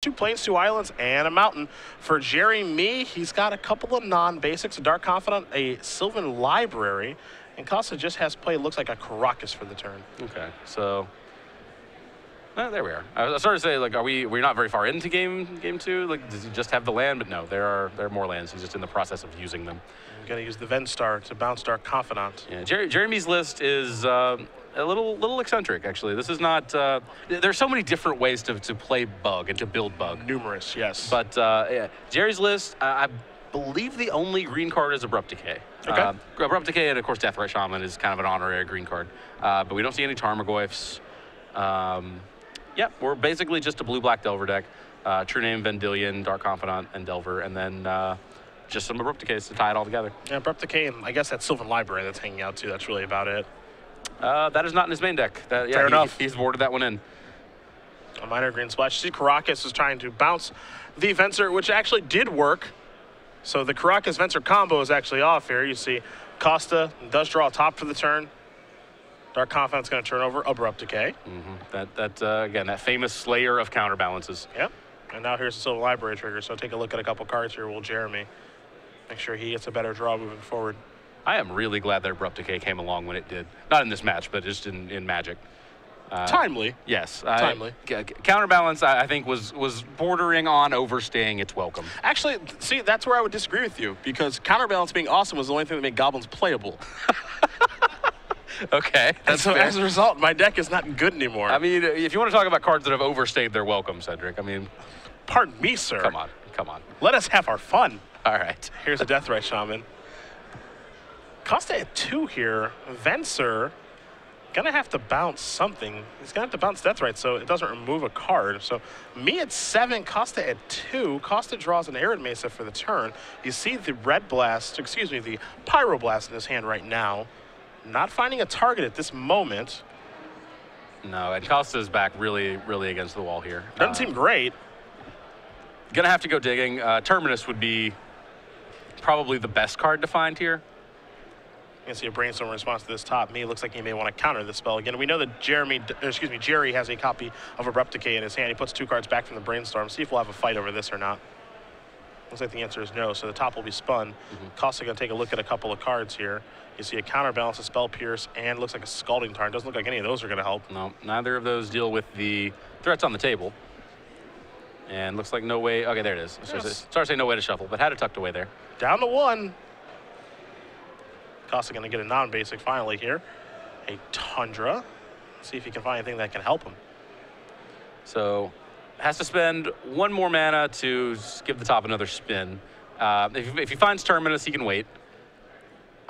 2 plains, 2 islands, and a mountain. For Jerry Me, he's got a couple of non-basics, a Dark Confidant, a Sylvan Library, and Costa just has play, looks like a Caracas for the turn. Okay, so there we are. I was starting to say, like, we're not very far into game 2? Like, does he just have the land? But no, there are more lands. He's just in the process of using them. I'm gonna use the Venstar to bounce Dark Confidant. Yeah, Jeremy's list is a little eccentric, actually. This is not. There's so many different ways to play Bug and to build Bug. Numerous, yes. But yeah, Jerry's list, I believe the only green card is Abrupt Decay. Okay. Abrupt Decay and, of course, Deathrite Shaman is kind of an honorary green card. But we don't see any Tarmogoyfs. Yeah, we're basically just a blue-black Delver deck. True Name, Vendilion, Dark Confidant, and Delver, and then just some Abrupt Decays to tie it all together. Yeah, Abrupt Decay, and I guess that Sylvan Library that's hanging out too. That's really about it. That is not in his main deck. Fair enough. He's boarded that one in. A minor green splash. See, Caracas is trying to bounce the Venser, which actually did work. So the Caracas Venser combo is actually off here. You see Costa does draw a top for the turn. Dark Confidant's going to turn over Abrupt Decay. Again, that famous slayer of counterbalances. Yep. And now here's the Sylvan Library trigger. So take a look at a couple cards here. Will Jeremy make sure he gets a better draw moving forward. I am really glad that Abrupt Decay came along when it did. Not in this match, but just in Magic. Timely. Yes. Timely. Counterbalance, I think, was bordering on overstaying its welcome. Actually, see, that's where I would disagree with you, because Counterbalance being awesome was the only thing that made Goblins playable. Okay. And so as a result, my deck is not good anymore. I mean, if you want to talk about cards that have overstayed their welcome, Cedric, I mean... Pardon me, sir. Come on. Let us have our fun. All right. Here's a Deathrite Shaman. Costa at 2 here. Venser gonna have to bounce something. He's gonna have to bounce Deathrite so it doesn't remove a card. So me at 7, Costa at 2. Costa draws an Arid Mesa for the turn. You see the the Pyroblast in his hand right now. Not finding a target at this moment. No, and Costa's back really against the wall here. Doesn't seem great. Gonna have to go digging. Terminus would be probably the best card to find here. You can see a Brainstorm response to this top. Me, looks like he may want to counter this spell again. We know that Jerry has a copy of Abrupt Decay in his hand. He puts 2 cards back from the Brainstorm. See if we'll have a fight over this or not. Looks like the answer is no, so the top will be spun. Costa gonna take a look at a couple of cards here. You see a Counterbalance, a Spell Pierce, and looks like a Scalding Tarn. Doesn't look like any of those are gonna help. No, neither of those deal with the threats on the table. And looks like no way. Okay, there it is. Yes. Sorry to say no way to shuffle, but had it tucked away there. Down to 1. Costa gonna get a non-basic finally here. A Tundra. See if he can find anything that can help him. So has to spend 1 more mana to give the top another spin. If he finds Terminus, he can wait.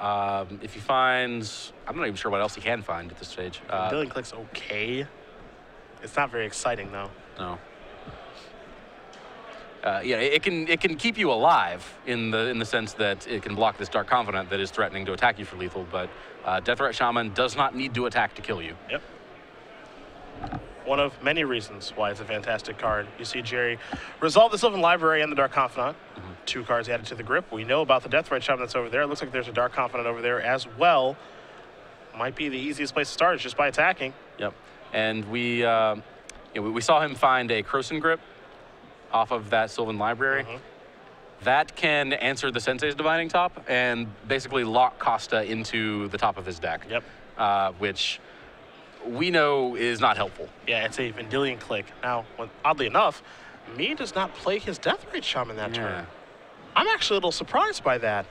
If he finds, I'm not even sure what else he can find at this stage. Billing Click's okay. It's not very exciting though. No. Yeah, it can keep you alive in the sense that it can block this Dark Confidant that is threatening to attack you for lethal, but Deathrite Shaman does not need to attack to kill you. Yep. One of many reasons why it's a fantastic card. You see Jerry resolve the Sylvan Library and the Dark Confidant. 2 cards added to the grip. We know about the Deathrite Shaman that's over there. It looks like there's a Dark Confidant over there as well. Might be the easiest place to start is just by attacking. Yep. And we saw him find a Croson Grip off of that Sylvan Library. That can answer the Sensei's Divining Top and basically lock Costa into the top of his deck. Yep. Which we know is not helpful. Yeah, it's a Vendilion Click. Now, oddly enough, Me does not play his Deathrite Shaman that turn. I'm actually a little surprised by that.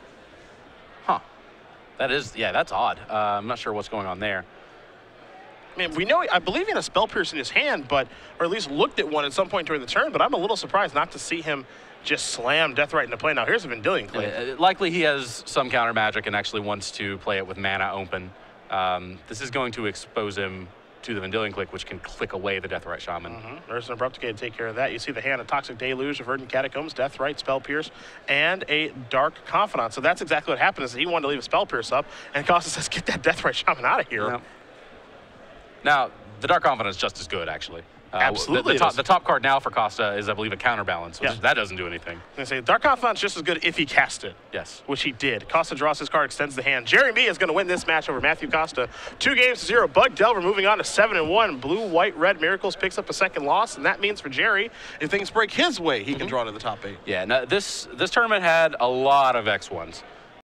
Huh. That's odd. I'm not sure what's going on there. I mean, we know, I believe he had a Spell Pierce in his hand, or at least looked at one at some point during the turn, but I'm a little surprised not to see him just slam Deathrite into play. Now, here's a Vendilion Click. Likely he has some counter magic and actually wants to play it with mana open. This is going to expose him to the Vendilion Click, which can click away the Deathrite Shaman. There's an Abrupt Decay to take care of that. You see the hand of Toxic Deluge, Verdant Catacombs, Deathrite, Spell Pierce, and a Dark Confidant. So that's exactly what happened, is he wanted to leave a Spell Pierce up, and Costa says, get that Deathrite Shaman out of here. Yeah. Now, the Dark Confidant is just as good, actually. Absolutely. The top card now for Costa is, I believe, a counterbalance, which that doesn't do anything. I say Dark Confidant's just as good if he cast it. Yes. Which he did. Costa draws his card, extends the hand. Jeremy is going to win this match over Matthew Costa. 2-0. Bug Delver moving on to 7-1. Blue, white, red Miracles picks up a second loss, and that means for Jerry, if things break his way, he can draw to the top 8. Yeah, now this tournament had a lot of X1s.